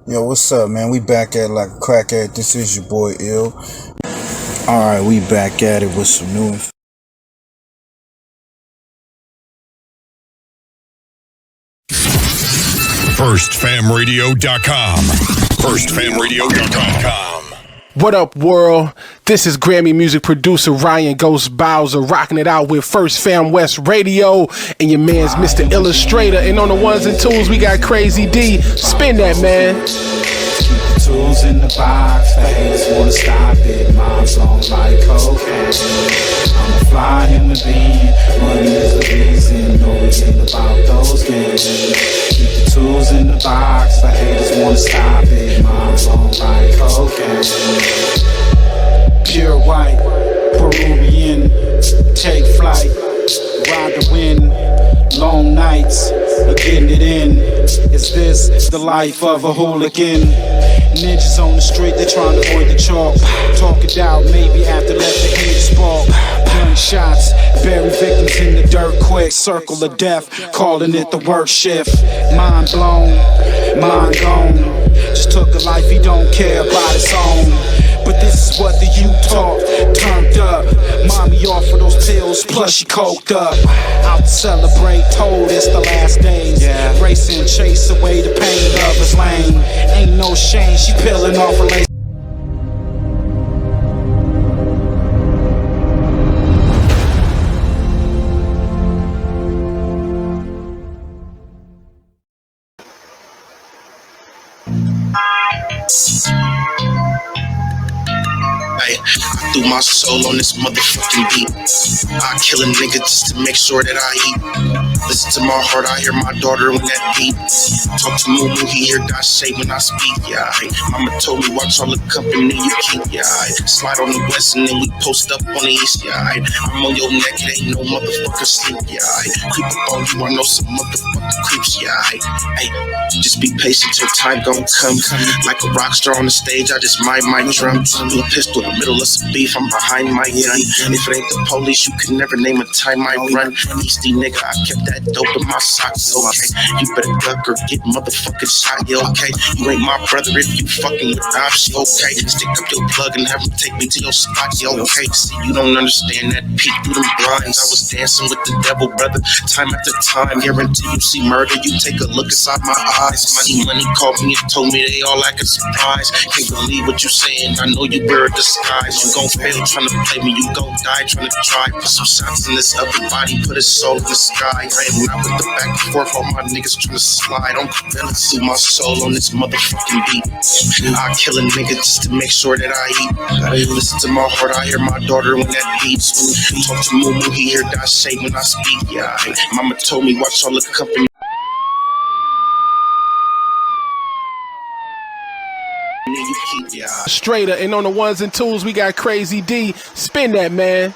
Yo, what's up, man? We back at like a crack at. This is your boy Ill. Alright, we back at it with some new information. FirstFamRadio.com. FirstFamRadio.com. What up, world? This is Grammy music producer Ryan Ghost Bowser rocking it out with First Fam West Radio and your man's Mr. Illustrator. And on the ones and twos, we got Crazy D. Spin that, man. Tools in the box, the haters wanna stop it. Mom's long like cocaine. I'm a fly human being, money is the reason. No reason about those games. Keep the tools in the box, the haters wanna stop it. Mom's long like cocaine. Pure white, Peruvian, take flight, ride the wind. Long nights, getting it in. Is this the life of a hooligan? Ninjas on the street, they trying to avoid the chalk. Talk it out, maybe after let the haters spark. Gunshots, bury victims in the dirt quick. Circle of death, calling it the work shift. Mind blown, mind gone. Just took a life he don't care about his own. But this is what the youth talk, turned up. Mommy offer those pills, plus she coked up. Out to celebrate, told it's the last days. Race and chase away the pain of his lane. Ain't no shame, she peeling off her lace. I threw my soul on this motherfucking beat. I kill a nigga just to make sure that I eat. Listen to my heart, I hear my daughter on that beat. Talk to Moo, he hear God say when I speak, yeah. Mama told me watch all the company you keep, yeah. Slide on the west and then we post up on the east, yeah. I'm on your neck, it ain't no motherfucker sleep, yeah. Creep up on you, I know some motherfucking creeps, yeah. Hey, just be patient till time gon' come. Like a rock star on the stage, I just mind my drum. Do a pistol in the middle of some beef, I'm behind my gun. If it ain't the police, you could never name a time I run. Easty nigga, I kept that dope in my socks, okay. You better duck or get motherfucking shot, yeah, okay. You ain't my brother if you fucking with ops, yeah, okay. Stick up your plug and have him take me to your spot, yeah, okay. See, you don't understand that peek through them blinds. I was dancing with the devil, brother, time after time. Guarantee you see murder, you take a look inside my eyes. Money called me and told me they all acting surprised. Can't believe what you saying, I know you wear a disguise. You gon' fail trying to play me, you gon' die trying to try. Put some shots in this upper body, put his soul in the sky. Ran out with the back and forth, all my niggas trying to slide. I'm feeling through my soul on this motherfucking beat. I kill a nigga just to make sure that I eat. Gotta listen to my heart, I hear my daughter when that beats. When talk to Moo, he hear God say when I speak, yeah. Mama told me watch all the company. Straighter, and on the ones and twos, we got Crazy D. Spin that, man.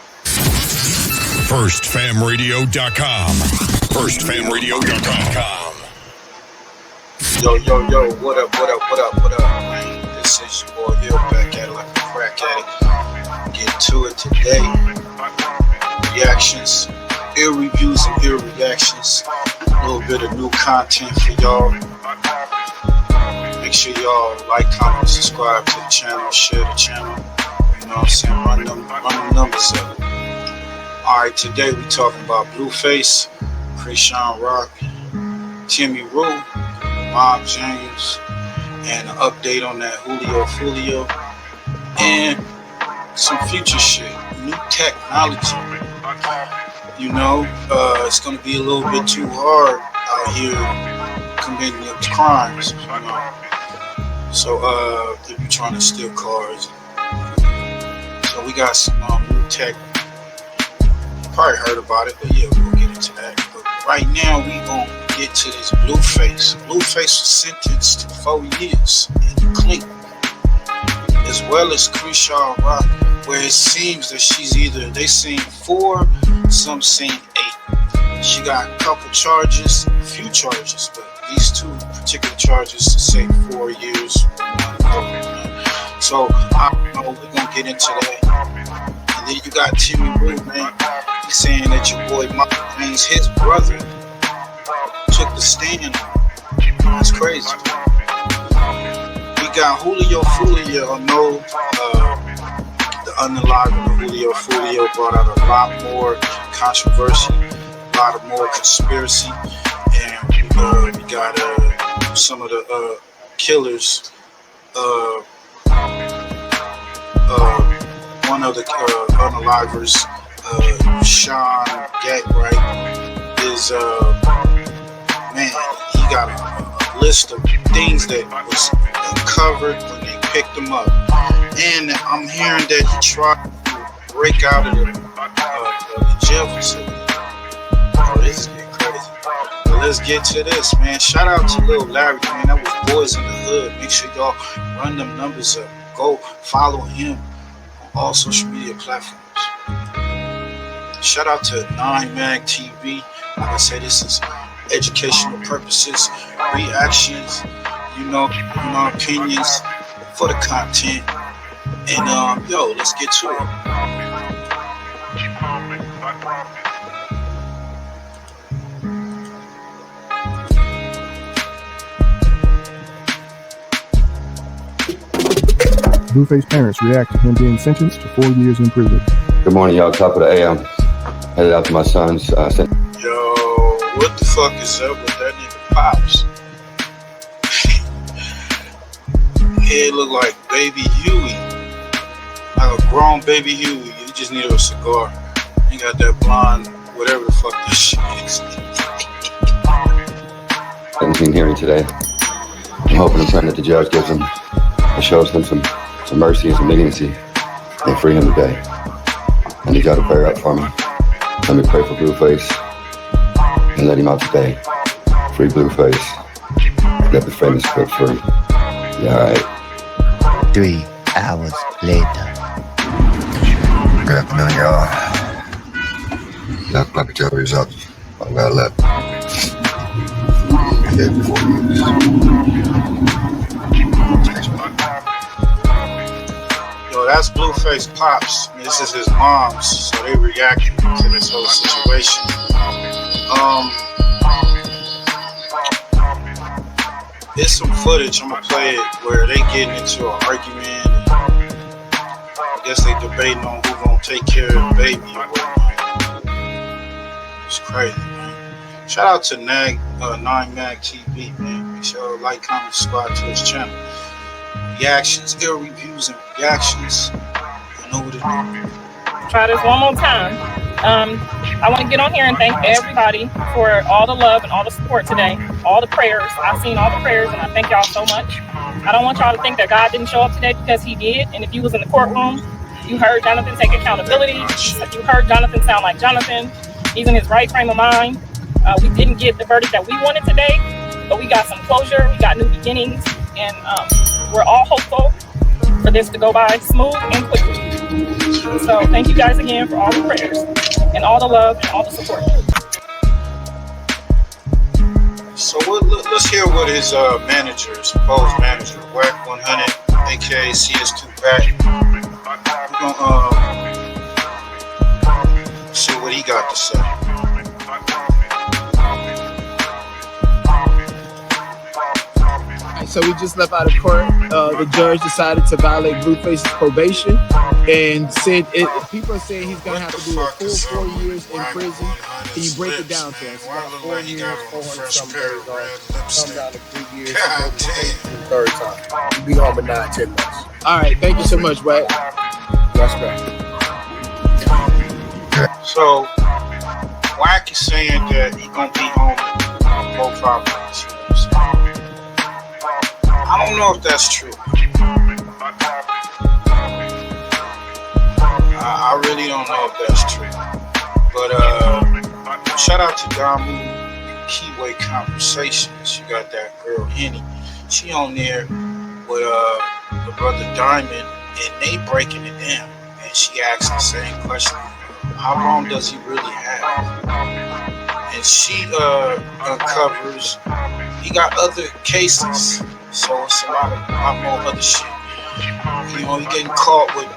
FirstFamRadio.com. FirstFamRadio.com. Yo, what up? This is your boy Hill back at it like a crack at it. Get to it today. Reactions, ill reviews and ill reactions. A little bit of new content for y'all. Make sure y'all like, comment, subscribe to the channel, share the channel. You know what I'm saying? Run them numbers up. Alright, today we talking about Blueface, CHRISEANROC, Timmy, Mob James, and an update on that Julio Foolio, and some future shit, new technology. You know, it's gonna be a little bit too hard out here committing these crimes, you know. So if you're trying to steal cars, so we got some new tech. You probably heard about it, but yeah, we'll get into that. But right now we gonna get to this Blueface. Blueface was sentenced to 4 years in Clinton, as well as CHRISEANROC, where it seems that she's either, they saying 4, some saying 8. She got a couple charges, a few charges, but these two particular charges say 4 years. So I don't know, we're gonna get into that. And then you got Timmy, man. He's saying that your boy Mike James, his brother, took the stand. That's crazy. got Julio Foolio. The unalive of Julio Foolio brought out a lot more controversy, a lot of more conspiracy, and we got some of the killers. One of the unalivers, Sean Gatright, is man. He got a list of things that was uncovered when they picked him up, and I'm hearing that he tried to break out of the jail facility. Oh, this is getting crazy. But let's get to this, man. Shout out to Lil Larry, man. That was Boys in the Hood. Make sure y'all run them numbers up. Go follow him on all social media platforms. Shout out to 9mag TV. Like I said, this is educational purposes, reactions, opinions for the content. And let's get to it. Blueface parents react to him being sentenced to 4 years in prison. Good morning, y'all. Top of the AM. Headed out to my son's. Yo, what the fuck is up with that nigga Pops? Head look like Baby Huey, like a grown Baby Huey. You just need a cigar. You got that blonde, whatever the fuck this shit is. Sentencing hearing today. I'm hoping and praying that the judge gives him, or shows him some mercy and some leniency, and free him today. I need y'all to pray up for me. Let me pray for Blueface and let him out today. Free Blueface. Let the famous get free. Yeah, alright. 3 hours later. Good afternoon, y'all. Now, Papa Joe is up. I got left. Yo, that's Blueface Pops. This is his mom's, so they reacting to this whole situation. There's some footage, I'm gonna play it, where they getting into an argument. I guess they debating on who gonna take care of the baby or whatnot. It's crazy, man. Shout out to 9mag TV, man. Make sure you like, comment, subscribe to his channel. Reactions, ill reviews, and reactions. You know what it is. Try this one more time. I want to get on here and thank everybody for all the love and all the support today, all the prayers. I've seen all the prayers, and I thank y'all so much. I don't want y'all to think that God didn't show up today, because he did. And if you was in the courtroom, you heard Jonathan take accountability. You heard Jonathan sound like Jonathan. He's in his right frame of mind. We didn't get the verdict that we wanted today, but we got some closure. We got new beginnings, and we're all hopeful for this to go by smooth and quickly. So thank you guys again for all the prayers and all the love and all the support. So let's hear what his supposed manager, Wack 100, aka CS2 Back. We're gonna see what he got to say. So we just left out of court. The judge decided to violate Blueface's probation and said people are saying he's going to have to do a full 4 years in prison. Can you break it down to us? About 4 years, 400 some days Come down to 3 years. The third time. You be home in 9-10 months. All right, thank you so much, Wack. Respect. So Wack is saying that he's going to be home in 4-5 months. I don't know if that's true. I really don't know if that's true. But shout out to Damu Keyway Conversations. You got that girl Henny. She on there with the brother Diamond, and they breaking it down. And she asks the same question: how long does he really have? And she uncovers he got other cases. So it's a lot more other shit. You know, he getting caught with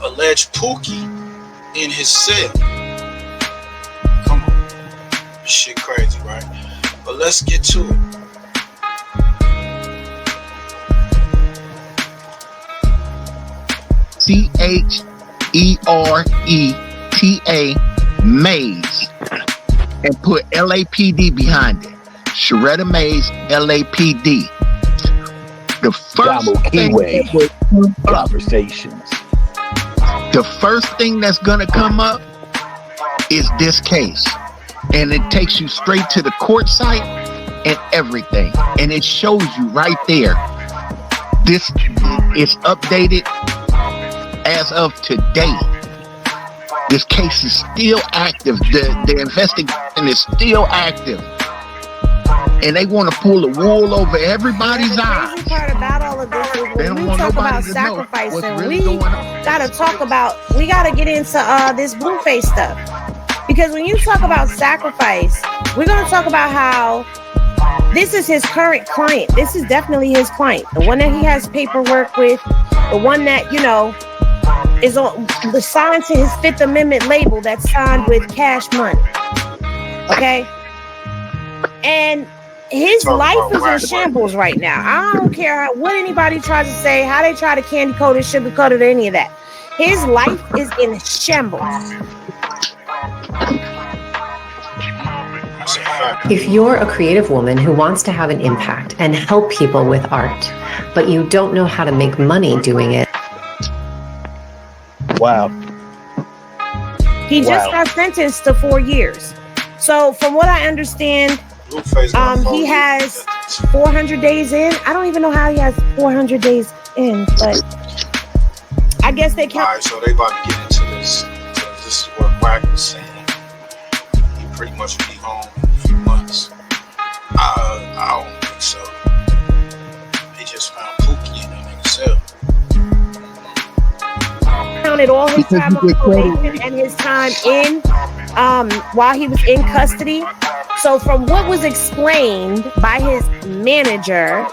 alleged Pookie in his cell. Come on, this shit crazy, right? But let's get to it. CHERETA Mays, and put LAPD behind it. Sharetta Mays, LAPD. The first thing conversations. The first thing that's gonna come up is this case, and it takes you straight to the court site and everything, and it shows you right there. This is updated as of today. This case is still active. The investigation is still active, and they want to pull the wool over everybody's eyes. The crazy part about all of this is when we talk about sacrificing, we gotta get into this Blueface stuff, because when you talk about sacrifice, we're gonna talk about how this is his current client. This is definitely his client, the one that he has paperwork with, the one that is on the signed to his Fifth Amendment label that's signed with Cash Money. Okay, and his life is in shambles right now. I don't care what anybody tries to say, how they try to candy coat it, sugar coat it, or any of that. His life is in shambles. If you're a creative woman who wants to have an impact and help people with art, but you don't know how to make money doing it. Wow. He just got sentenced to 4 years. So from what I understand, he has 400 days in. I don't even know how he has 400 days in, but I guess they count. All right, so they about to get into this. This is what Wack was saying. He pretty much will be home in a few months. I don't think so. They just found Pookie in that nigga's cell. Counted all his time on probation and his time in while he was in custody. So from what was explained by his manager,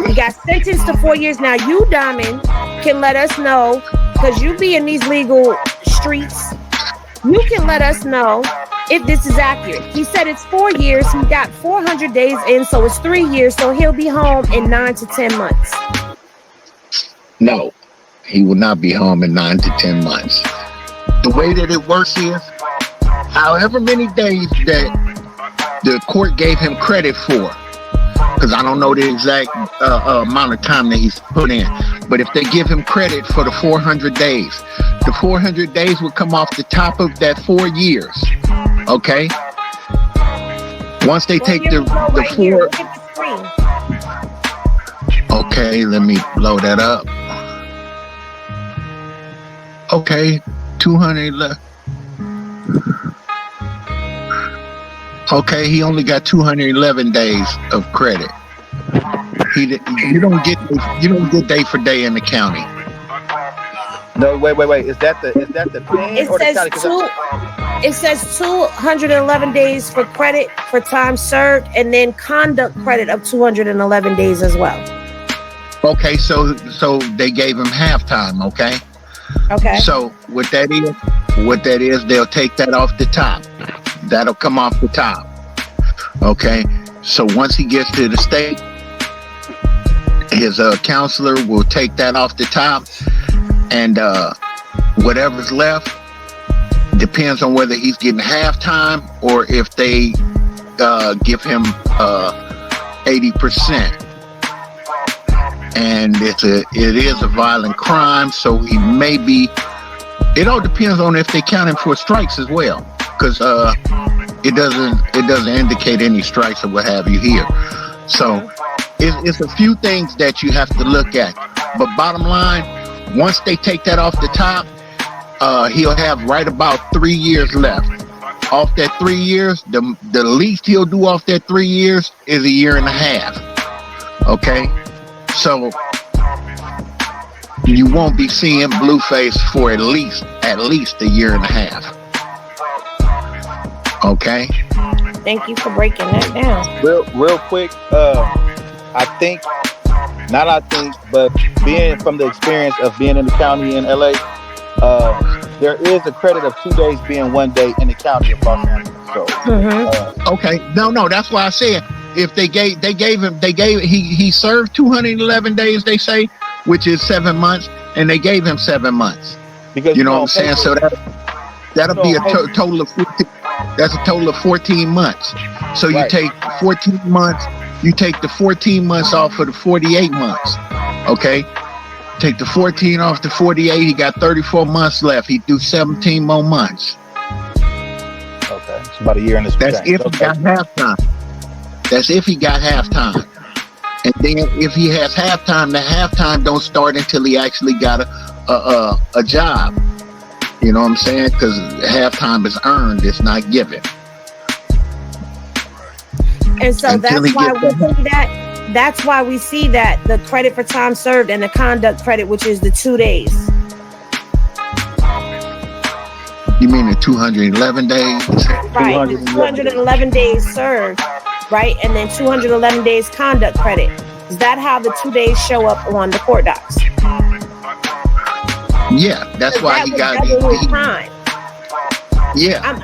he got sentenced to 4 years. Now you, Diamond, can let us know, because you be in these legal streets, you can let us know if this is accurate. He said it's 4 years. He got 400 days in, so it's 3 years. So he'll be home in 9 to 10 months. No, he will not be home in 9 to 10 months. The way that it works is, however many days that the court gave him credit for, because I don't know the exact amount of time that he's put in, but if they give him credit for the 400 days, the 400 days would come off the top of that 4 years. Okay? Once they take the four. Okay, let me blow that up. Okay, 211. Okay, he only got 211 days of credit. You don't get day for day in the county. No, wait. Is that the pen or the county? It says 211 days for credit for time served, and then conduct credit of 211 days as well. Okay, so they gave him halftime. Okay. Okay. So what that is, they'll take that off the top. That'll come off the top. Okay. So once he gets to the state, his counselor will take that off the top, and whatever's left depends on whether he's getting halftime or if they give him 80%. And it is a violent crime, so he may be. It all depends on if they count him for strikes as well, because it doesn't indicate any strikes or what have you here. So it's a few things that you have to look at. But bottom line, once they take that off the top, he'll have right about 3 years left. Off that 3 years, the least he'll do off that 3 years is 1.5 years. Okay, so you won't be seeing Blueface for at least 1.5 years. Okay. Thank you for breaking that down. Real quick, but being from the experience of being in the county in LA, there is a credit of 2 days being 1 day in the county of Los Angeles. So, okay, no, that's why I said if he served 211 days, they say, which is 7 months. and they gave him 7 months. Because you know what I'm saying. So that'll be a total of 14. That's a total of 14 months. So you take 14 months. You take the 14 months off of the 48 months. Okay. Take the 14 off the 48. He got 34 months left. He do 17 more months. Okay, it's about a year in this. That's if he got halftime. That's if he got halftime. And then if he has halftime, the halftime don't start until he actually got a job. You know what I'm saying? Because halftime is earned, it's not given. And so that's why we see that. That's why we see that the credit for time served and the conduct credit, which is the 2 days. You mean the 211 days? Right, 211 days served, right? And then 211 days conduct credit. Is that how the 2 days show up on the court docs? Yeah, that's why he got time. Yeah, I'm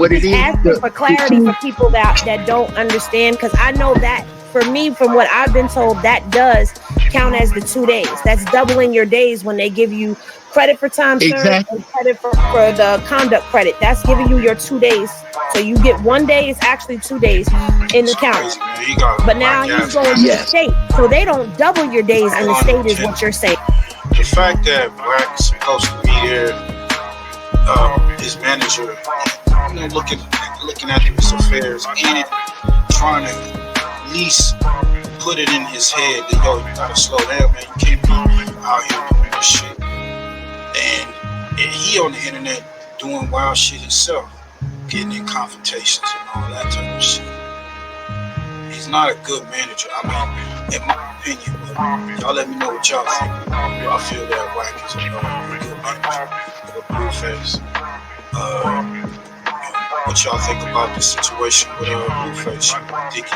just asking for clarity for people that don't understand, because I know that for me, from what I've been told, that does count as the 2 days. That's doubling your days when they give you credit for time served and credit for the conduct credit. That's giving you your 2 days. So you get 1 day, it's actually 2 days in the county. But now he's going to the state. So they don't double your days in the state is what you're saying. The fact that Wack's supposed to be there, his manager, looking at his affairs and trying to at least put it in his head that, yo, you gotta slow down, man. You can't be out here doing this shit. And he on the internet doing wild shit himself, getting in confrontations and all that type of shit. He's not a good manager. I mean, in my opinion, but y'all let me know what y'all think. Y'all feel that Wack is a good manager, a Blueface. What y'all think about the situation with Blueface? You think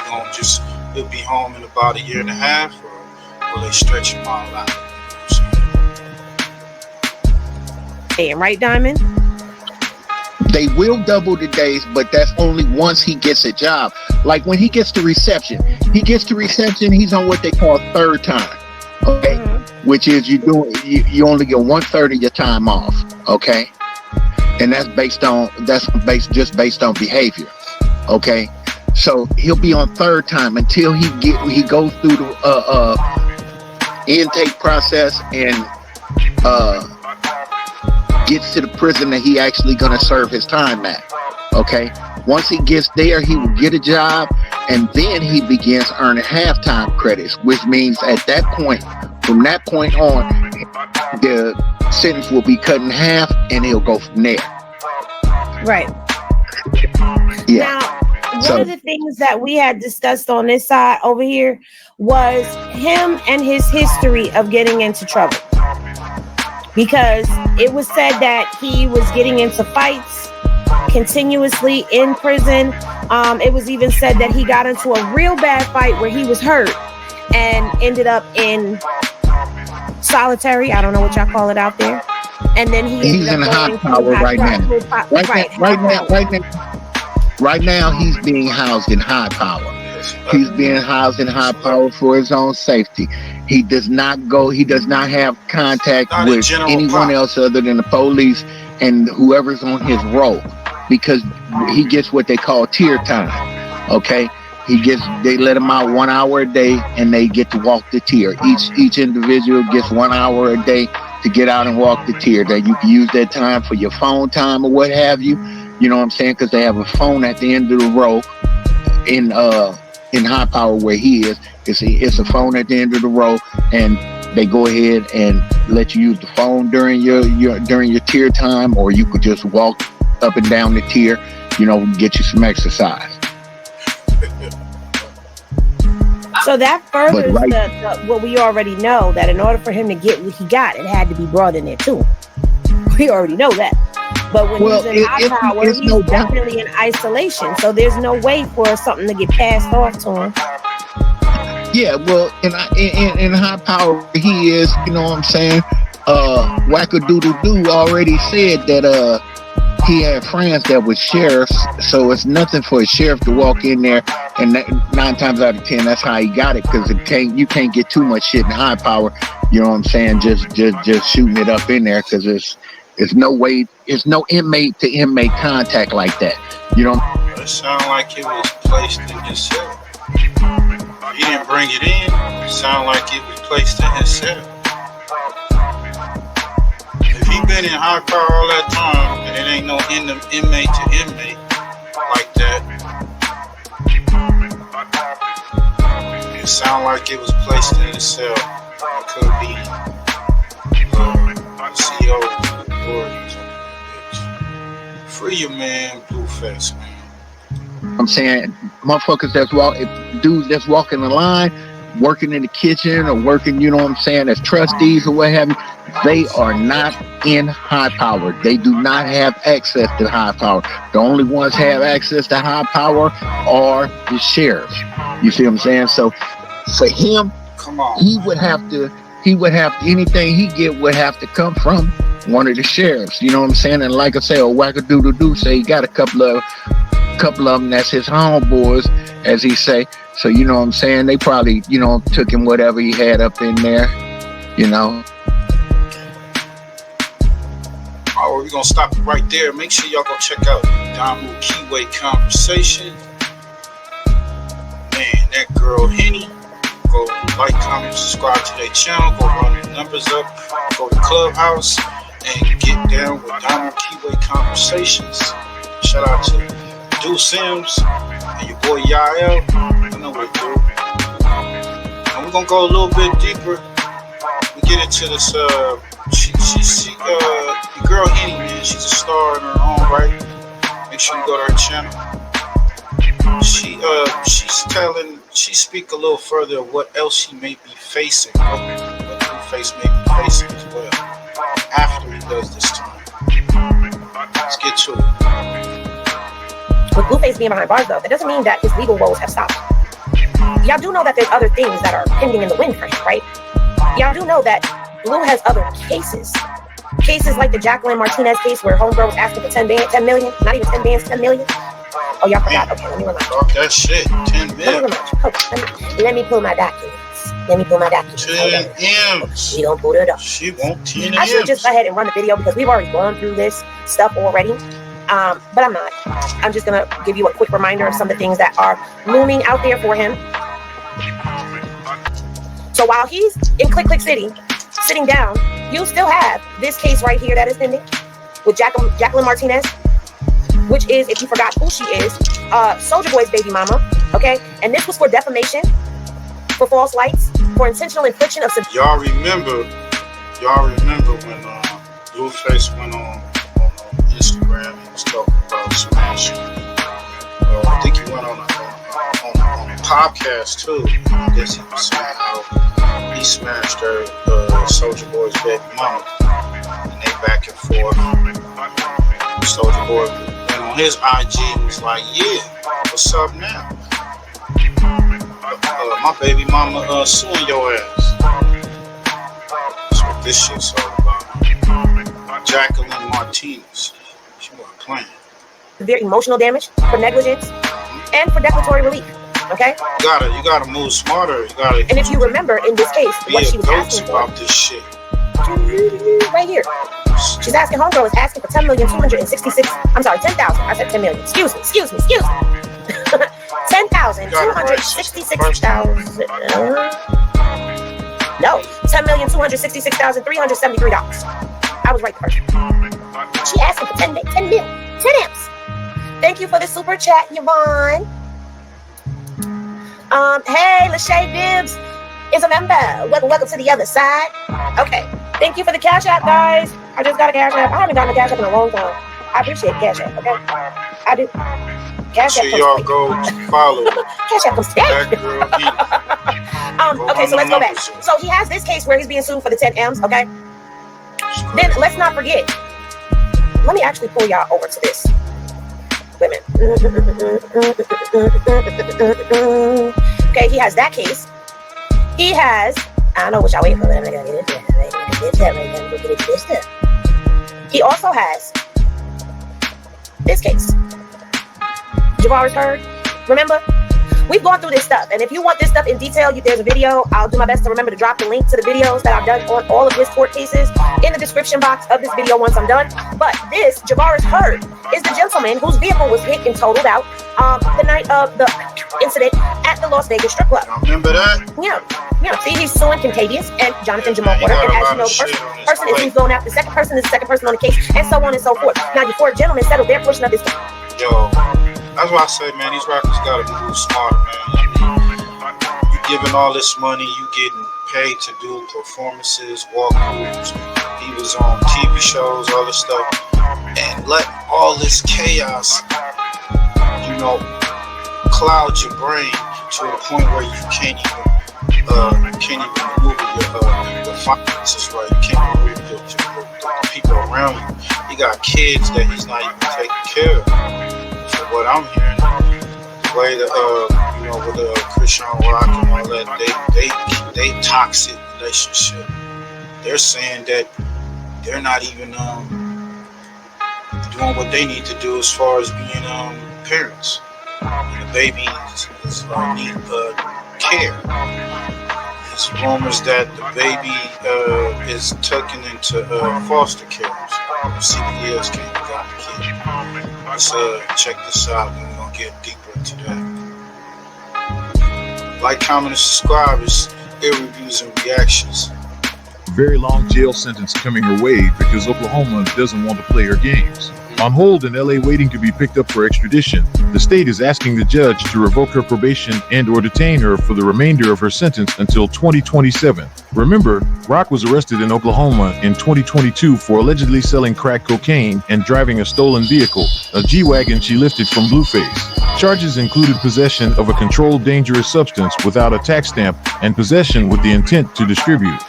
he'll be home in about a year and a half, or will they stretch him all out? Damn right, Diamond. They will double the days, but that's only once he gets a job. Like when he gets to reception, he's on what they call third time. Okay, which is you only get 1/3 of your time off. Okay, and that's based on behavior. Okay, so he'll be on third time until he goes through the intake process and gets to the prison that he actually gonna serve his time at. Okay, once he gets there, he will get a job, and then he begins earning halftime credits, which means at that point, from that point on, the sentence will be cut in half, and he'll go from there. Right. Yeah. Now, one of the things that we had discussed on this side over here was him and his history of getting into trouble. Because it was said that he was getting into fights continuously in prison. It was even said that he got into a real bad fight where he was hurt and ended up in solitary. I don't know what y'all call it out there. And then he's in high power right now. Right now, he's being housed in high power. He's being housed in high power for his own safety. He does not have contact with anyone else other than the police and whoever's on his roll, because he gets what they call tier time. Okay, they let him out 1 hour a day, and they get to walk the tier. Each individual gets 1 hour a day to get out and walk the tier. That you can use that time for your phone time or what have you. You know what I'm saying? Because they have a phone at the end of the row in high power where he is. It's a phone at the end of the row, and they go ahead and let you use the phone during your tier time, or you could just walk up and down the tier, get you some exercise. So that furthers what we already know, that in order for him to get what he got, it had to be brought in there too. We already know that. But when he's in high power, he's definitely in isolation. So there's no way for something to get passed off to him. Yeah, well, in high power he is, you know what I'm saying? Wackadoodle-doo already said that he had friends that were sheriffs, so it's nothing for a sheriff to walk in there, and 9 times out of 10, that's how he got it, because you can't get too much shit in high power. You know what I'm saying? Just shooting it up in there, because it's no way, it's no inmate to inmate contact like that. You know. It sounded like it was placed in his cell. He didn't bring it in. It sounded like it was placed in his cell. If he been in high power all that time, and it ain't no inmate to inmate like that, it sounded like it was placed in his cell. It could be the CEO of the authorities. Free your man, Blueface, man. I'm saying motherfuckers dudes that's walking the line, working in the kitchen or working, you know what I'm saying, as trustees or what have you, they are not in high power. They do not have access to high power. The only ones have access to high power are the sheriffs. You see what I'm saying? So for him, he would have to, anything he get would have to come from one of the sheriffs. You know what I'm saying? And like I say, old wackadoodle-doo say he got a couple of them that's his homeboys, as he say. So you know what I'm saying, they probably, you know, took him whatever he had up in there, you know. All right, we're gonna stop it right there. Make sure y'all go check out Damu Keyway Conversation. Man, that girl Henny. Go like, comment, subscribe to their channel. Go run their numbers up. Go to Clubhouse and get down with Damu Keyway Conversations. Shout out to Do Sims and your boy Yael. I know what to do. And we're gonna go a little bit deeper. We get into this. The girl Henny, man, she's a star in her own right. Make sure you go to her channel. She speak a little further of what else she may be facing, what Blueface may be facing as well after he does this time. Let's get to it. With Blueface being behind bars, though, that doesn't mean that his legal woes have stopped. Y'all do know that there's other things that are pending in the wind for him, right? Y'all do know that Blue has other cases. Cases like the Jacqueline Martinez case where homegirl was asking for 10 million, not even 10 bands, 10 million. Oh, y'all forgot. Okay, let me remind you. Talk that shit. 10 million. Let me pull my documents. 10 M's. We don't pull it up. She won't 10 M's. I should just go ahead and run the video because we've already gone through this stuff already. But I'm not. I'm just going to give you a quick reminder of some of the things that are looming out there for him. So while he's in Click City, sitting down, you still have this case right here that is pending with Jacqueline Martinez, which is, if you forgot who she is, Soulja Boy's baby mama, okay? And this was for defamation, for false lights, for intentional infliction of... Y'all remember when Blueface went on Instagram and was talking about smashing. I think he went on a podcast too. I guess he was saying how he smashed her, Soulja Boy's baby mama, and they back and forth. Soulja Boy went on his IG and was like, "Yeah, what's up now? My baby mama suing your ass." That's what this shit's all about. Jacqueline Martinez, she wasn't playing. Severe emotional damage, for negligence, and for declaratory relief. Okay. You gotta move smarter. And if you remember in this case, what she was asking for about this shit. Right here. She's asking, homegirl is asking for 10,266. I'm sorry, 10,000. I said 10 million. Excuse me. 10,266,000. No, $10,266,373. I was right the first time. She asking for 10 mil. 10 M's. Thank you for the super chat, Yvonne. Hey, Lachey Bibbs is a member. Welcome to the other side. Okay. Thank you for the Cash App, guys. I just got a Cash App. I haven't gotten a Cash App in a long time. I appreciate Cash App, okay? I do. Cash App. Y'all go follow. Cash App comes today. Okay, so let's go back. So he has this case where he's being sued for the 10 M's, okay? Then let's not forget. Let me actually pull y'all over to this. Wait a minute. Okay, he has that case. He has, I don't know what y'all waiting for. I gotta get it. He also has this case. Javaris heard. Remember? We've gone through this stuff, and if you want this stuff in detail, there's a video. I'll do my best to remember to drop the link to the videos that I've done on all of his court cases in the description box of this video once I'm done. But this, Javaris Heard, is the gentleman whose vehicle was hit and totaled out the night of the incident at the Las Vegas strip club. Remember that? Yeah. See, he's suing Contavious and Jonathan Jamal Porter, and as you know, the first person is who's going after the second person is the second person on the case, and so on and so forth. Now, your four gentlemen settled their portion of this case. Yo, that's why I say, man, these rappers gotta move smarter, man. You giving all this money, you getting paid to do performances, walkthroughs. He was on TV shows, all this stuff, and let all this chaos, cloud your brain to the point where you can't even move your finances right. You can't move the people around you. He got kids that he's not even taking care of. From what I'm hearing, the way with Chrisean Rock and all that, they toxic relationship. They're saying that they're not even doing what they need to do as far as being parents. And the baby need care. There's rumors that the baby is taken into foster care. CPS came and got the kid. Let's check this out, and we're gonna get deeper into that. Like, comment, and subscribe. It's Ill Reviews and Reactions. Very long jail sentence coming her way because Oklahoma doesn't want to play her games. On hold in LA waiting to be picked up for extradition, the state is asking the judge to revoke her probation and or detain her for the remainder of her sentence until 2027. Remember, Rock was arrested in Oklahoma in 2022 for allegedly selling crack cocaine and driving a stolen vehicle, a G-Wagon she lifted from Blueface. Charges included possession of a controlled dangerous substance without a tax stamp and possession with the intent to distribute.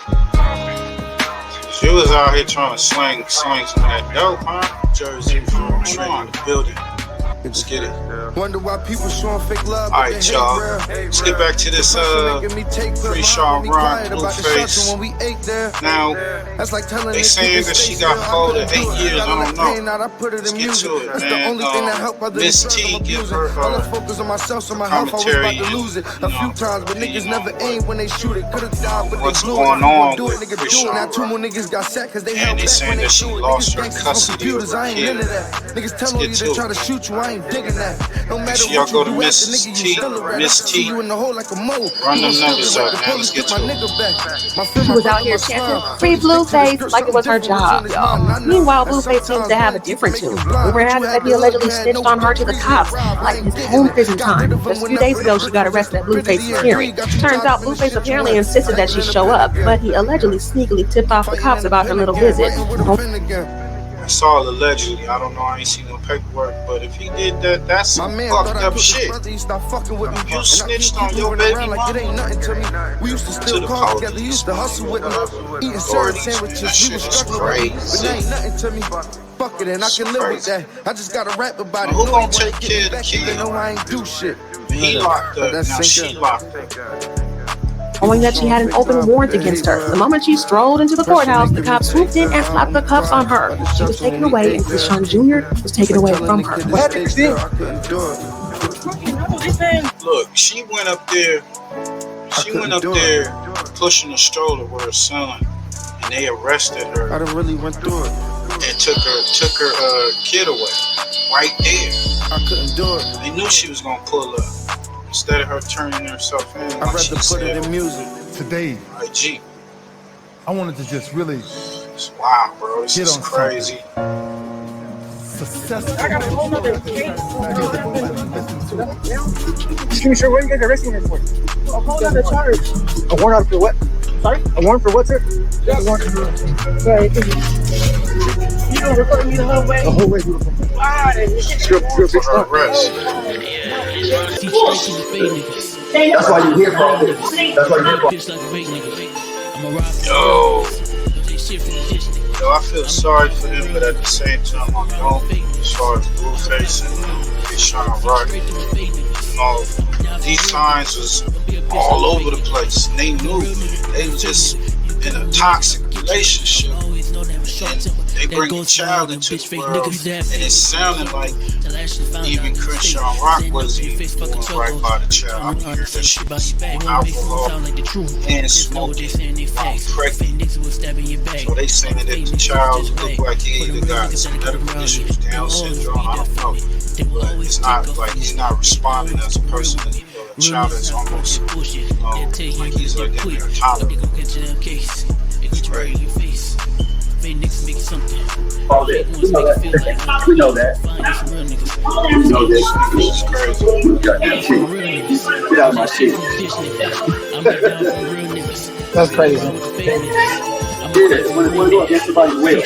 She was out here trying to sling some of that dope, huh? Jersey from Trent in the building. Let's get it. Wonder why people showing fake love. Alright, y'all. Let's get back to this Chrisean Rock, Blueface. Now, they saying that she got hold of 8 years. I don't know. Let's get to it, man. Miss T give her commentary. What's going on with Chrisean Rock? And they saying that she lost her custody of her kid. Let's get to it. Make sure y'all go to Miss T. Run them numbers up, man. Let's get to it. She was out here chanting "Free Blueface" like it was her job, y'all. Meanwhile, Blueface seems to have a different tune. Rumor has it that he allegedly snitched on her to the cops, like his home prison time. Just a few days ago, she got arrested at Blueface's hearing. Turns out Blueface apparently insisted that she show up, but he allegedly sneakily tipped off the cops about her little visit. It's all allegedly. I don't know. I ain't seen no paperwork. But if he did that, that's some fucked up shit. You snitched on your baby mama to the police, authorities. That shit is crazy. Fuck it, and I can live with that. I just gotta rap about it. Who gonna take care of the kid? They know I ain't do shit. He locked up. Now she locked up. Knowing that she had an open warrant against her. The moment she strolled into the courthouse, the cops swooped in and slapped the cuffs on her. She was taken away, and Chrisean Jr. was taken away from her. What happened, Chrisean? Look, she went up there. She went up there pushing a stroller with her son, and they arrested her. I done really went through it. And took her kid away right there. I couldn't do it. They knew she was gonna pull up. Instead of her turning herself in, I'd rather put it in music. Today, IG. I wanted to just really. It's wild, bro. This is crazy. Successful. I got a whole nother case. Excuse me, sir. What are you guys arresting her for? A whole nother charge. A warrant out for what? Sorry? A warrant for what, sir? A warrant for. Sorry. You don't refer me the whole way? The whole way, beautiful. Wow. You're a big stuff. That's why you hear from this. That's why you hear from this. Yo, I feel sorry for them, but at the same time, I don't. As far as Blueface and Chrisean Rock, you know, these signs was all over the place. And they knew they were just in a toxic relationship. They bring the child into the world, and it sounded like even Chrisean Rock wasn't even doing right by the child. I'm hearing that she was on alcohol and smoking while pregnant. So they saying that the child looked like he either got some medical issues, Down syndrome, I don't know. But it's not like he's not responding as a person. A child that's almost like he's like that in a toddler. It's crazy. All that. We know that. We know that. It's crazy. Got that shit. Get out of my shit. That's crazy. Yeah, when you go against somebody's will.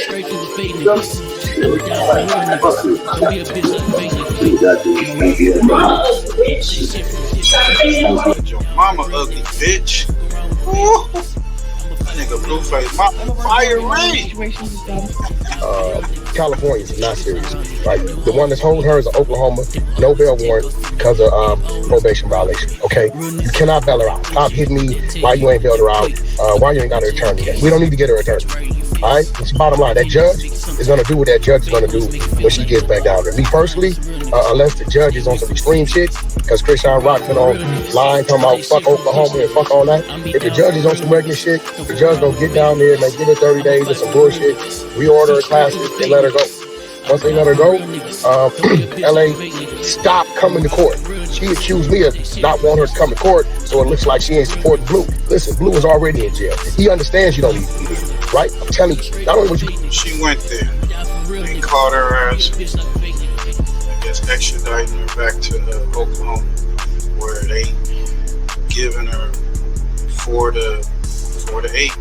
Your mama ugly bitch. Nigga Blueface, fire ring. California's not serious. Like the one that's holding her is Oklahoma, no bail warrant because of probation violation. Okay, you cannot bail her out. Stop hitting me. Why you ain't bailed her out? Why you ain't got her attorney yet? We don't need to get her attorney. All right, it's the bottom line. That judge is gonna do what that judge is gonna do when she gets back down there. Me personally, unless the judge is on some extreme shit, because Chrisean Rock been on line talking about fuck Oklahoma and fuck all that. If the judge is on some regular shit, the judge gonna get down there and they give her 30 days of some bullshit, reorder her classes, and let her go. Once they let her go, LA stopped coming to court. She accused me of not wanting her to come to court, so it looks like she ain't supporting Blue. Listen, Blue is already in jail. He understands you don't need to be there, right? I'm telling you, not only was you... She went there. They caught her ass, I guess, extraditing her back to Oklahoma, where they giving her 4 to 8.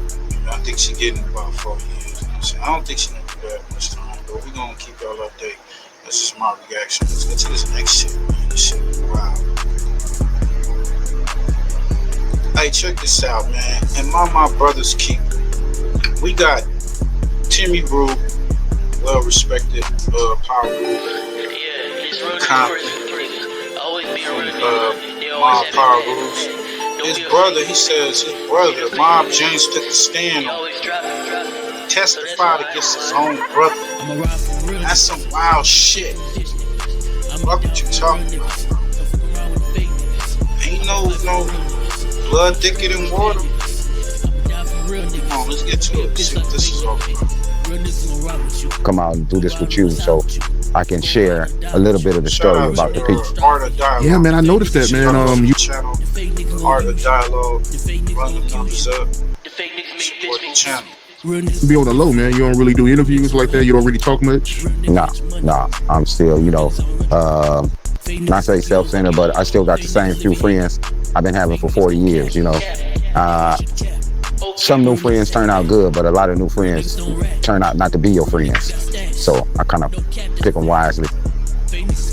I think she getting about 4 years. I don't think she gonna do that much time, but we're gonna keep y'all updated. That's just my reaction. Let's get to this next shit, man. This shit, wow. Hey, check this out, man. And my brother's keeper. We got Timmy Brew, well-respected power group, confident, Mob Power Rules. His brother, he says his brother, Mob James, took a stand on testified against his own brother. That's some wild shit. What you talking about? Ain't no blood thicker than water. Come on, let's get to it. See what this is all about. Come out and do this with you so I can share a little bit of the story about the piece. Yeah, man, I noticed that, man. You channel, Art of Dialogue, run the numbers up, support the channel. Be on the low, man. You don't really do interviews like that. You don't really talk much. Nah. I'm still, not say self-centered, but I still got the same few friends I've been having for 40 years, Some new friends turn out good, but a lot of new friends turn out not to be your friends. So I kind of pick them wisely.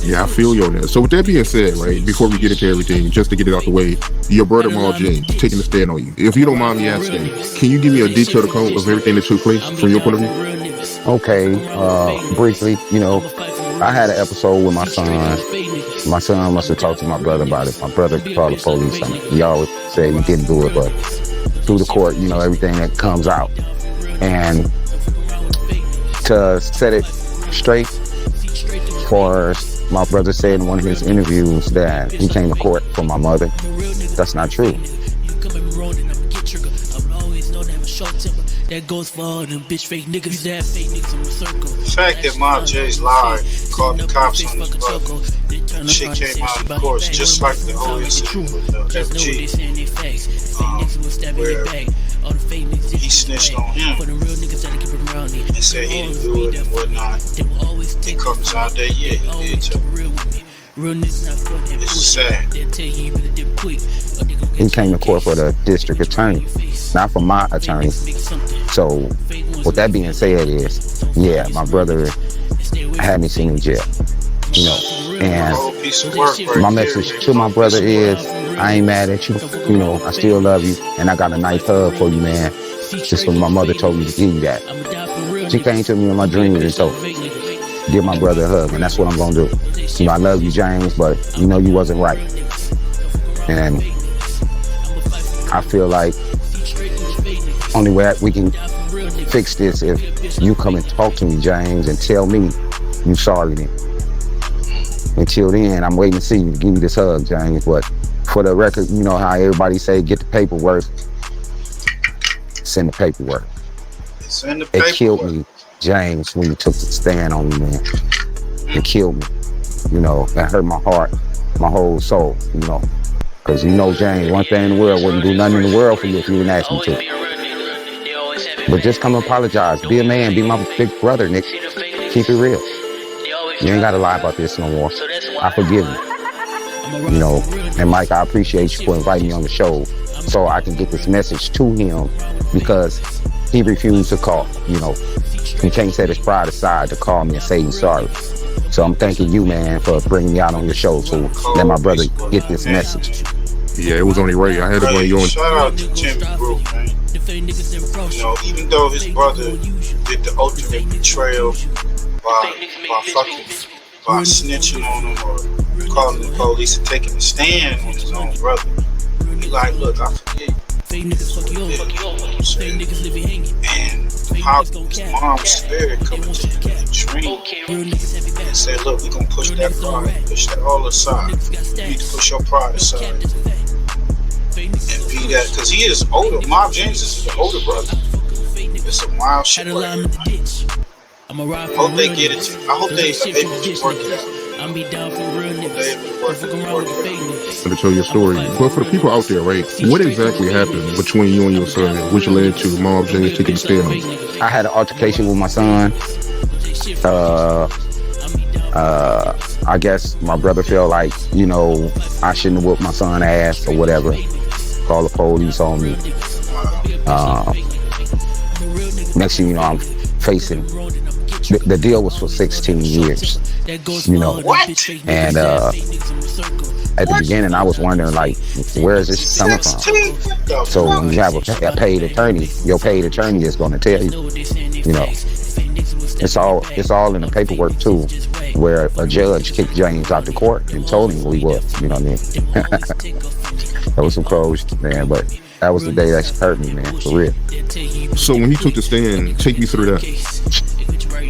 Yeah, I feel you on that. So with that being said, right, before we get into everything, just to get it out the way, your brother Mal James taking a stand on you. If you don't mind me asking, can you give me a detailed account of everything that took place from your point of view? Okay, briefly, I had an episode with my son. My son must have talked to my brother about it. My brother called the police on me. He always said he didn't do it, but through the court, everything that comes out. And to set it straight, for my brother said in one of his interviews that he came to court for my mother. That's not true. The fact that Mob J's lied, called the cops on his brother, shit came out in court, just like the whole incident with FG, where he snitched on him and said he didn't do it and whatnot. It comes out that, yeah, he did too. It's sad. He came to court for the district attorney, not for my attorney. So, with that being said is, yeah, my brother had me seen in jail, and my message to my brother is, I ain't mad at you, I still love you, and I got a nice hug for you, man. Just when my mother told me to give you that. She came to me in my dreams and told me, give my brother a hug, and that's what I'm gonna do. I love you, James, but you wasn't right. And I feel like only way we can fix this if you come and talk to me, James, and tell me you sorry then. Until then, I'm waiting to see you to give me this hug, James. But for the record, you know how everybody say, get the paperwork. Send the paperwork. Send the paperwork. It killed me, James, when you took the stand on me, man. It killed me. You know, that hurt my heart, my whole soul, you know. Because you know, James, one thing in the world wouldn't do nothing in the world for you if you didn't ask me to. But just come apologize. Be a man. Be my big brother, Nick. Keep it real. You ain't got to lie about this no more. I forgive you. You know, and Mike, I appreciate you for inviting me on the show so I can get this message to him because he refused to call, you know. He can't set his pride aside to call me and say he's sorry. So I'm thanking you, man, for bringing me out on your show to let my brother get this message. Yeah, it was only right. I had to bring you on. Shout out to Timmy, bro, man. You know, even though his brother did the ultimate betrayal by snitching on him or calling the police and taking a stand on his own brother, he like, look, I forget you. And how his mom's spirit coming to him in a dream and said, look, we're gonna push that pride, push that all aside. You need to push your pride aside and be that, because he is older. Mob James is the older brother. It's some wild shit right here. I hope they get it. I hope they able to work it out. I'm be down for real niggas. To tell your story, but for the people out there, right? What exactly happened between you and your son, which led to Mob James taking the stand? I had an altercation with my son. I guess my brother felt like, you know, I shouldn't have whooped my son's ass or whatever. Call the police on me. Next thing you know, I'm facing. The deal was for 16 years, you know. What? And at the beginning, I was wondering, like, where is this coming from? So when you have a paid attorney, your paid attorney is going to tell you, you know. It's all in the paperwork too, where a judge kicked James out the court and told him who he was. You know what I mean? That was some close, man, but that was the day that hurt me, man, for real. So when he took the stand, take me through that.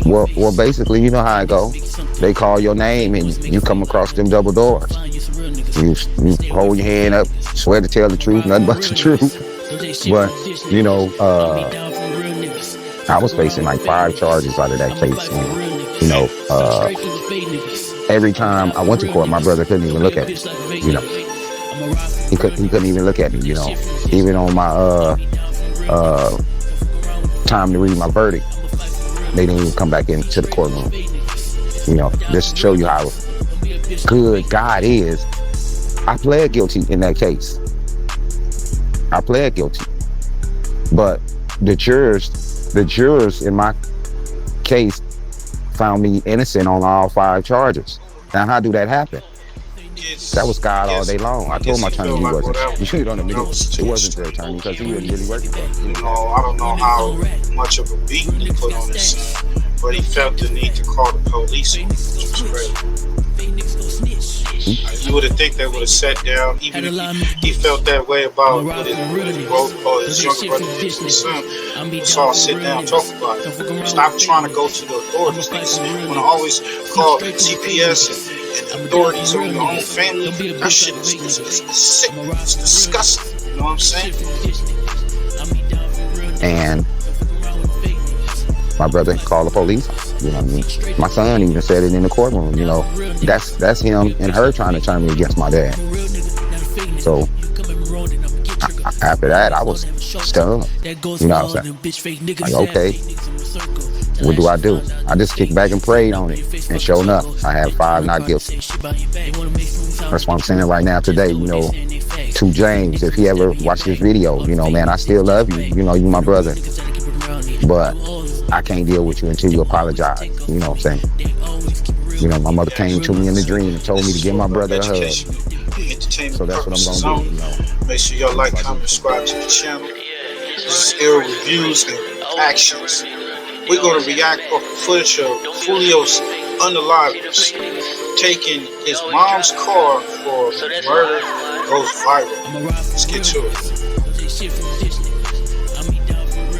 Well, basically, you know how it go. They call your name and you come across them double doors. You hold your hand up, swear to tell the truth, nothing but the truth. But, you know, I was facing like 5 charges out of that case. And, you know, every time I went to court, my brother couldn't even look at me, you know. He couldn't even look at me, you know. Even on my time to read my verdict, they didn't even come back into the courtroom. You know, just to show you how good God is. I pled guilty in that case. I pled guilty. But the jurors in my case found me innocent on all 5 charges. Now, how do that happen? That was God all day long. I told my attorney he wasn't. You don't admit it. It wasn't the attorney because he wasn't really working for him. You know, I don't know how much of a beat he put on his son, but he felt the need to call the police, which was crazy. You would have think they would have sat down, even if he felt that way about what his younger brother did to his son. Let's all sit down and talk about it. Stop trying to go to the authorities. Niggas want to always call CPS and authorities or your own family. That shit is sick. It's disgusting. You know what I'm saying? And my brother called the police. You know what I mean? My son even said it in the courtroom. You know, that's him and her trying to turn me against my dad. So after that, I was stunned. You know what I'm saying? Like, okay, what do I do? I just kicked back and prayed on it, and sure enough, I had 5 not guilty. That's what I'm saying right now today. You know, to James, if he ever watched this video, you know, man, I still love you. You know, you my brother, but I can't deal with you until you apologize. You know what I'm saying? You know, my mother came to me in the dream and told me to give my brother a hug. So that's what I'm gonna do. You know? Make sure y'all like, comment, subscribe to the channel. This is Era Reviews and Actions. We're gonna react off the footage of Foolio'S unalivers taking his mom's car for murder goes viral. Let's get to it.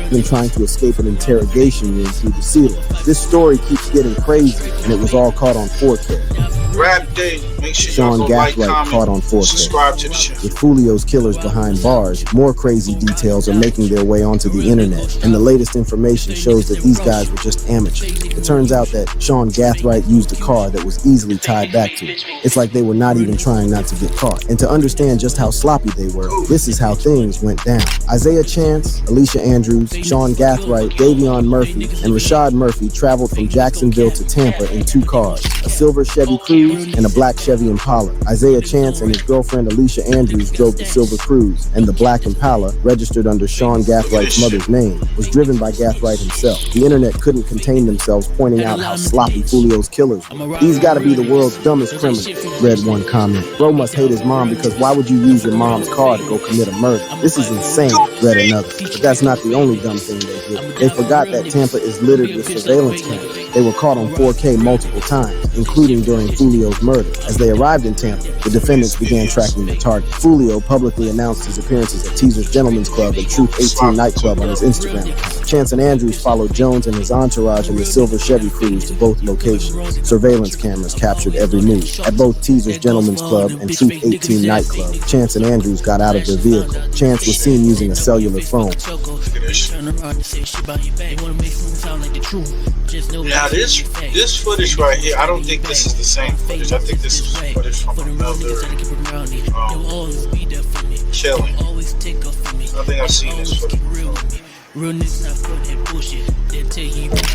even trying to escape an interrogation room through the ceiling. This story keeps getting crazy, and it was all caught on 4K. Rap Day. Make sure Sean y'all go like, Gathright comment, caught on 4K. subscribe to the channel. With Foolio's killers behind bars, more crazy details are making their way onto the internet, and the latest information shows that these guys were just amateurs. It turns out that Sean Gathright used a car that was easily tied back to it. It's like they were not even trying not to get caught. And to understand just how sloppy they were, this is how things went down. Isaiah Chance, Alicia Andrews, Sean Gathright, Davion Murphy, and Rashad Murphy traveled from Jacksonville to Tampa in 2 cars, a silver Chevy Cruze and a black Chevy Impala. Isaiah Chance and his girlfriend Alicia Andrews drove the silver Cruze, and the black Impala, registered under Sean Gathwright's mother's name, was driven by Gathright himself. The internet couldn't contain themselves pointing out how sloppy Foolio's killers were. These gotta be the world's dumbest criminals, read one comment. Bro must hate his mom because why would you use your mom's car to go commit a murder? This is insane, read another. But that's not the only dumb thing they did. They forgot that Tampa is littered with surveillance cameras. They were caught on 4K multiple times, including during Foolio's murder. As they arrived in Tampa, the defendants began tracking their target. Foolio publicly announced his appearances at Teaser's Gentlemen's Club and Truth 18 nightclub on his Instagram account. Chance and Andrews followed Jones and his entourage in the silver Chevy Cruze to both locations. Surveillance cameras captured every move. At both Teaser's Gentlemen's Club and Truth 18 nightclub, Chance and Andrews got out of their vehicle. Chance was seen using a cellular phone. Now this footage right here, I don't think this is the same footage. I think this is footage from another killing. I think I've seen this footage.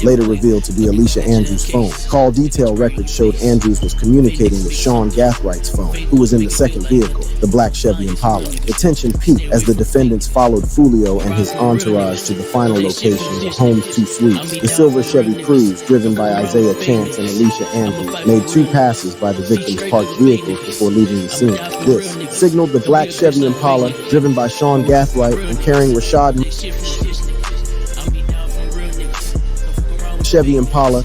Later revealed to be Alicia Andrews' phone. Call detail records showed Andrews was communicating with Sean Gathwright's phone, who was in the second vehicle, the black Chevy Impala. The tension peaked as the defendants followed Foolio and his entourage to the final location, the Home's 2 Suites. The silver Chevy Cruze, driven by Isaiah Chance and Alicia Andrews, made 2 passes by the victim's parked vehicles before leaving the scene. This signaled the black Chevy Impala, driven by Sean Gathright and carrying Rashad Chevy Impala,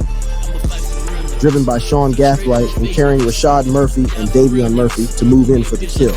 driven by Sean Gathright and carrying Rashad Murphy and Davion Murphy to move in for the kill.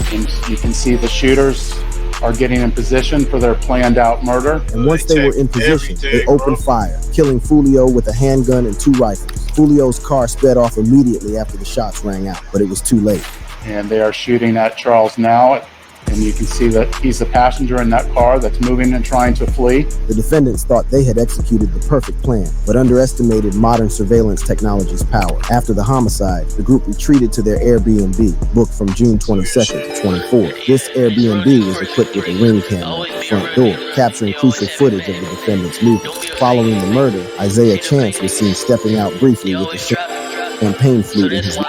You can see the shooters are getting in position for their planned out murder. And once they were in position, they opened fire, killing Foolio with a handgun and 2 rifles. Foolio's car sped off immediately after the shots rang out, but it was too late. And they are shooting at Charles now. And you can see that he's the passenger in that car that's moving and trying to flee. The defendants thought they had executed the perfect plan, but underestimated modern surveillance technology's power. After the homicide, the group retreated to their Airbnb, booked from June 22nd to 24th. This Airbnb was equipped with a ring camera at the front door, capturing crucial footage of the defendants' movements. Following the murder, Isaiah Chance was seen stepping out briefly with a champagne flute in his mouth.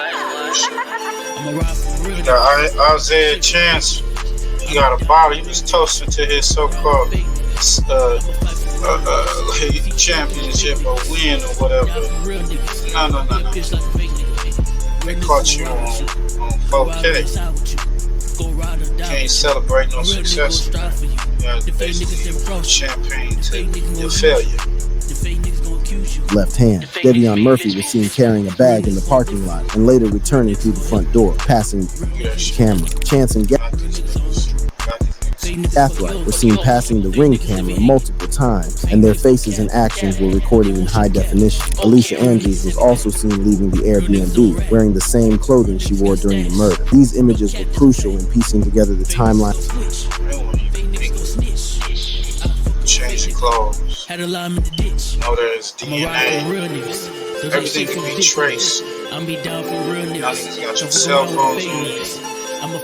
Isaiah Chance, he got a bottle. He was toasting to his so-called championship or win or whatever. No. They caught you on 4K. Can't celebrate no success. Yeah, basically champagne to your failure. Left hand. Davion Murphy was seen carrying a bag in the parking lot and later returning through the front door, passing the camera. Chance and Gathright were seen passing the ring camera multiple times, and their faces and actions were recorded in high definition. Alicia Andrews was also seen leaving the Airbnb, wearing the same clothing she wore during the murder. These images were crucial in piecing together the timeline. Change the clothes. Know there's DNA. Everything can be traced. Now niggas got your cell phones on.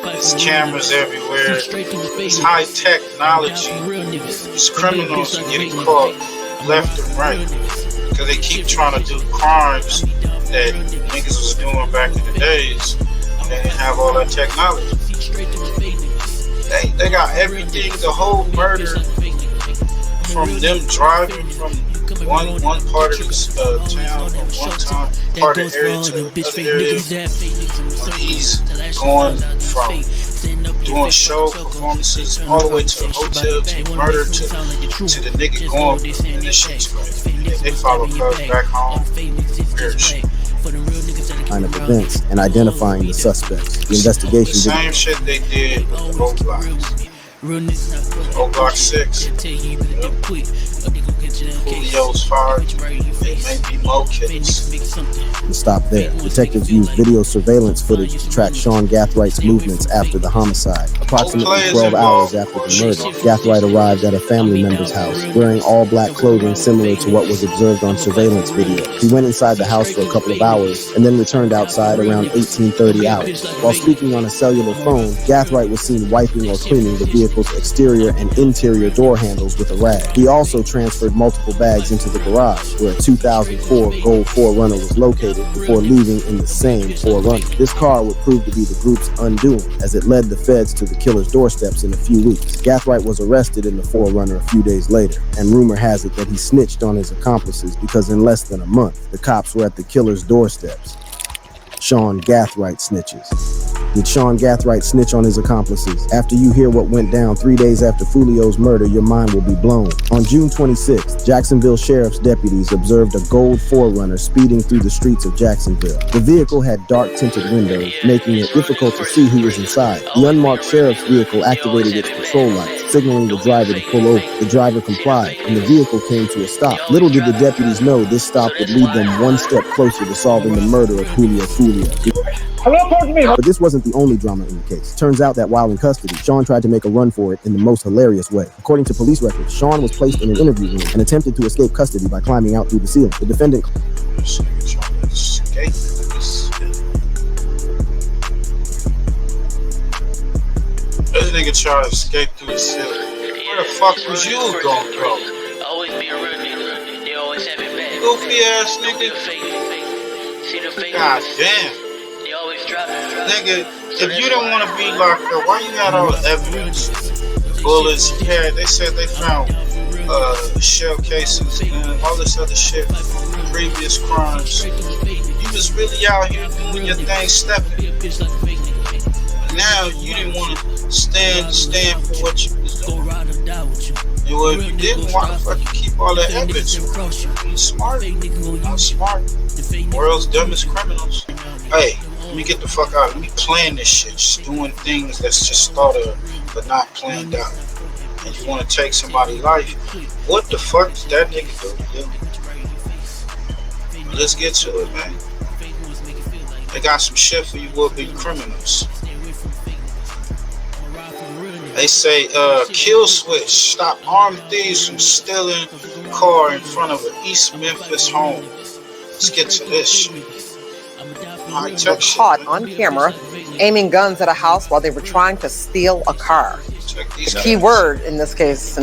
There's cameras everywhere. It's high technology. These criminals are getting caught left and right because they keep trying to do crimes that niggas was doing back in the days when they didn't have all that technology. They got everything, the whole murder, from them driving from one part of the town, from one part of the area to the other area. He's going from doing show performances all the way to the hotel, to murder, to the nigga going in this shit's crazy. They follow cuz back home. Weird shit. Kind of events and identifying the suspects. The investigation the same shit they did with the roadblocks. Old Block 6. Julio's fired. It may be more kids. To stop there, detectives used video surveillance footage to track Sean Gathwright's movements after the homicide. Approximately 12 hours after the murder, Gathwright arrived at a family member's house, wearing all black clothing similar to what was observed on surveillance video. He went inside the house for a couple of hours and then returned outside around 18:30 hours. While speaking on a cellular phone, Gathwright was seen wiping or cleaning the vehicle's exterior and interior door handles with a rag. He also transferred multiple bags into the garage, where a 2004 gold 4Runner was located, before leaving in the same 4Runner. This car would prove to be the group's undoing, as it led the feds to the killer's doorsteps in a few weeks. Gathwright was arrested in the 4Runner a few days later, and rumor has it that he snitched on his accomplices because in less than a month, the cops were at the killer's doorsteps. Sean Gathwright snitches. Did Sean Gathwright snitch on his accomplices? After you hear what went down 3 days after Foolio's murder, your mind will be blown. On June 26th, Jacksonville Sheriff's deputies observed a gold 4Runner speeding through the streets of Jacksonville. The vehicle had dark tinted windows, making it difficult to see who was inside. The unmarked sheriff's vehicle activated its patrol lights, signaling the driver to pull over. The driver complied, and the vehicle came to a stop. Little did the deputies know this stop would lead them one step closer to solving the murder of Julio Foolio. But this wasn't the only drama in the case. Turns out that while in custody, Sean tried to make a run for it in the most hilarious way. According to police records, Sean was placed in an interview room and attempted to escape custody by climbing out through the ceiling. The defendant... This nigga tried to escape through the ceiling. Where the fuck was you going, bro? Always be a real nigga. They always have it back. Goofy ass nigga. God damn. They always drop it. Nigga, if you didn't want to be locked up, why you had all the evidence? Bullets, yeah, they said they found shell casings and all this other shit, previous crimes. You was really out here doing your thing, stepping. Now you didn't want to stand for what you was doing. And well, if you didn't, why the fuck you keep all that evidence? You smart? I'm smart. World's dumbest criminals. Hey, let me get the fuck out. Let me plan this shit. Just doing things that's just thought of but not planned out. And you want to take somebody's life? What the fuck does that nigga do? Let's get to it, man. They got some shit for you would-be criminals. They say, kill switch, stop armed thieves from stealing a car in front of an East Memphis home. Let's get to this shit. Were caught on camera aiming guns at a house while they were trying to steal a car. The key word in this case,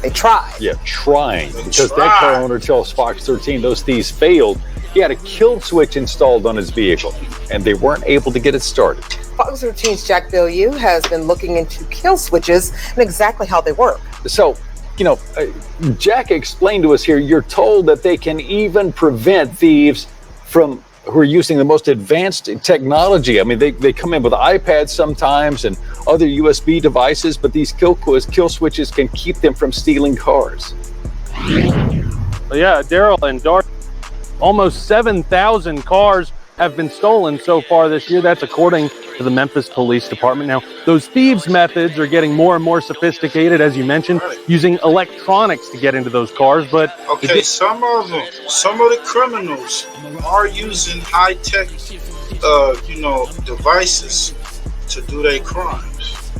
they tried. Yeah, trying. Because that car owner tells Fox 13 those thieves failed. He had a kill switch installed on his vehicle, and they weren't able to get it started. Fox 13's Jack Beaulieu has been looking into kill switches and exactly how they work. So, Jack explained to us here, you're told that they can even prevent thieves from who are using the most advanced technology. I mean, they come in with iPads sometimes and other USB devices, but these kill switches can keep them from stealing cars. Yeah, Daryl and Dark, almost 7,000 cars have been stolen so far this year. That's according to the Memphis Police Department. Now, those thieves' methods are getting more and more sophisticated, as you mentioned, using electronics to get into those cars. But okay, some of the criminals are using high-tech, devices to do their crimes.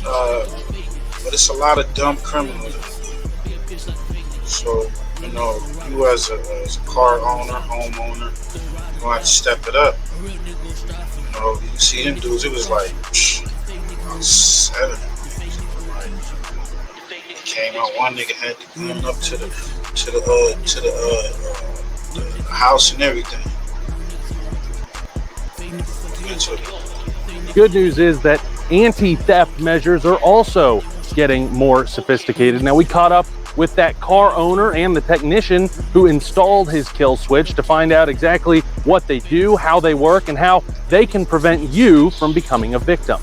But it's a lot of dumb criminals. So, you as a car owner, homeowner, you're going to have to step it up. You see them dudes, it was like 7. It came out, one nigga had to come up to the house and everything. good news is that anti-theft measures are also getting more sophisticated. Now, we caught up with that car owner and the technician who installed his kill switch to find out exactly what they do, how they work, and how they can prevent you from becoming a victim.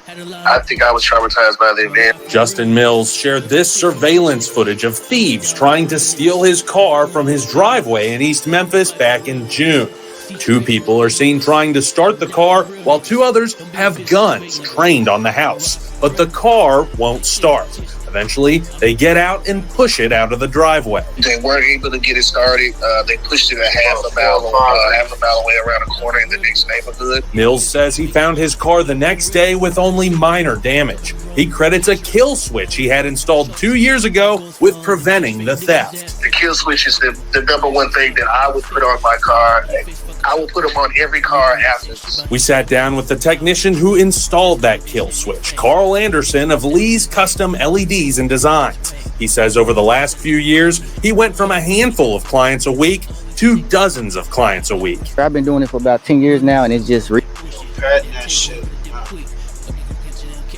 I think I was traumatized by the event. Justin Mills shared this surveillance footage of thieves trying to steal his car from his driveway in East Memphis back in June. 2 people are seen trying to start the car, while 2 others have guns trained on the house. But the car won't start. Eventually, they get out and push it out of the driveway. They weren't able to get it started. They pushed it a half a mile away around a corner in the next neighborhood. Mills says he found his car the next day with only minor damage. He credits a kill switch he had installed 2 years ago with preventing the theft. The kill switch is the number one thing that I would put on my car. I will put them on every car after this. We sat down with the technician who installed that kill switch, Carl Anderson of Lee's Custom LEDs and Designs. He says over the last few years, he went from a handful of clients a week to dozens of clients a week. I've been doing it for about 10 years now, and it's just... Patting that shit.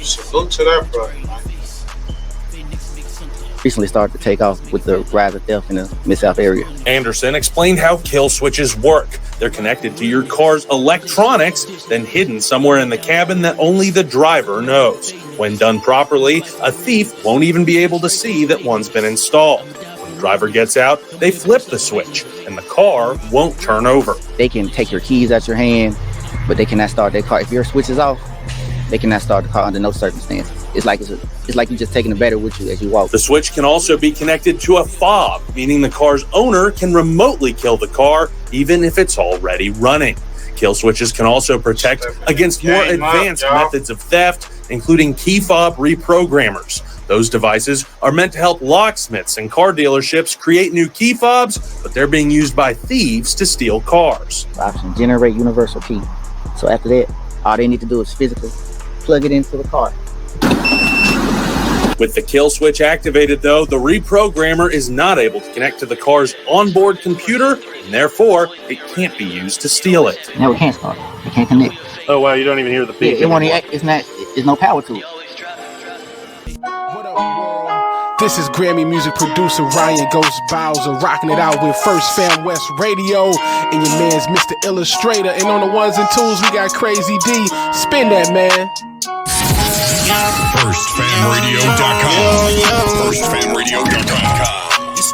Salute to that, bro. Recently started to take off with the rise of theft in the Mid-South area. Anderson explained how kill switches work. They're connected to your car's electronics, then hidden somewhere in the cabin that only the driver knows. When done properly, a thief won't even be able to see that one's been installed. When the driver gets out, they flip the switch, and the car won't turn over. They can take your keys out your hand, but they cannot start their car. If your switch is off, they cannot start the car under no circumstances. It's like you're just taking the battery with you as you walk. The switch can also be connected to a fob, meaning the car's owner can remotely kill the car even if it's already running. Kill switches can also protect against more advanced methods of theft, including key fob reprogrammers. Those devices are meant to help locksmiths and car dealerships create new key fobs, but they're being used by thieves to steal cars. Option, generate universal key. So after that, all they need to do is physically plug it into the car. With the kill switch activated, though, the reprogrammer is not able to connect to the car's onboard computer, and therefore, it can't be used to steal it. Now we can't start. It can't connect. Oh, wow, you don't even hear the beep. There's no power to it. This is Grammy music producer Ryan Ghost Bowser rocking it out with First Fam West Radio and your man's Mr. Illustrator. And on the ones and twos, we got Crazy D. Spin that, man. FirstFamRadio.com. FirstFamRadio.com.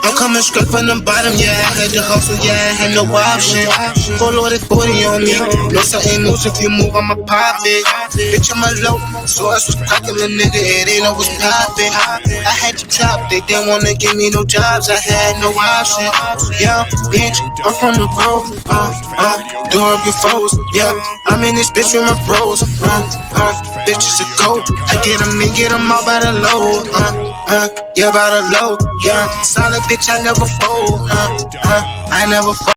I'm coming straight from the bottom, yeah. I had to hustle, yeah. I had no option. Full of this booty on me. No certain moves if you move, I'ma pop it. Bitch, I'm a low. So I was cracking the nigga, it ain't always popping. I had to drop, they didn't wanna give me no jobs. I had no option. Yeah, bitch, I'm from the road. Door up your foes, yeah. I'm in this bitch with my bros. Bitches a goat. I get them all by the load. Yeah, by the load, yeah. Solid bitch, I never fold. I never fold.